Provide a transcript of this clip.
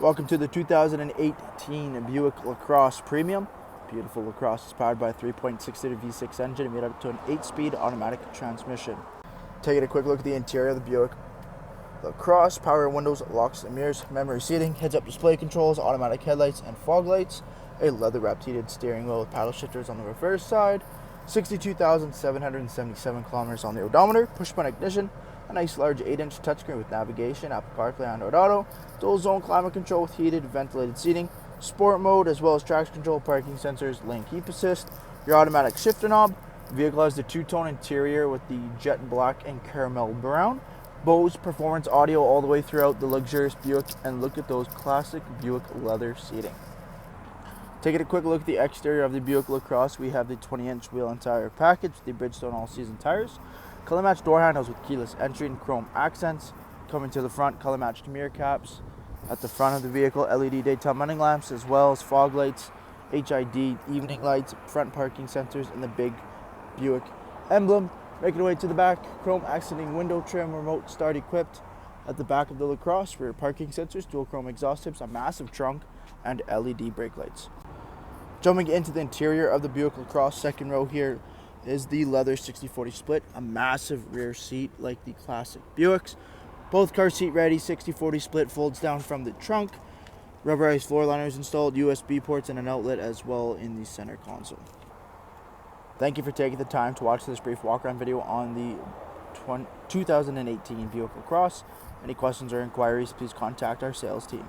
Welcome to the 2018 Buick LaCrosse Premium. Beautiful LaCrosse is powered by a 3.6-liter V6 engine and made up to an 8-speed automatic transmission. Taking a quick look at the interior of the Buick LaCrosse: power windows, locks and mirrors, memory seating, heads-up display controls, automatic headlights and fog lights, a leather-wrapped heated steering wheel with paddle shifters on the reverse side, 62,777 kilometers on the odometer, push-button ignition, a nice large 8-inch touchscreen with navigation, Apple CarPlay, Android Auto, dual-zone climate control with heated, ventilated seating, sport mode, as well as traction control, parking sensors, lane keep assist, your automatic shifter knob. The vehicle has the two-tone interior with the jet black and caramel brown. Bose performance audio all the way throughout the luxurious Buick, and look at those classic Buick leather seating. Taking a quick look at the exterior of the Buick LaCrosse, we have the 20-inch wheel and tire package with the Bridgestone all-season tires, color-matched door handles with keyless entry and chrome accents. Coming to the front, color-matched mirror caps. At the front of the vehicle, LED daytime running lamps, as well as fog lights, HID evening lights, front parking sensors, and the big Buick emblem. Making our way to the back, chrome accenting window trim, remote start equipped. At the back of the LaCrosse, rear parking sensors, dual chrome exhaust tips, a massive trunk, and LED brake lights. Jumping into the interior of the Buick LaCrosse, second row here is the leather 60/40 split, a massive rear seat like the classic Buicks. Both car seat ready, 60/40 split, folds down from the trunk. Rubberized floor liners installed, USB ports, and an outlet as well in the center console. Thank you for taking the time to watch this brief walk-around video on the 2018 Buick LaCrosse. Any questions or inquiries, please contact our sales team.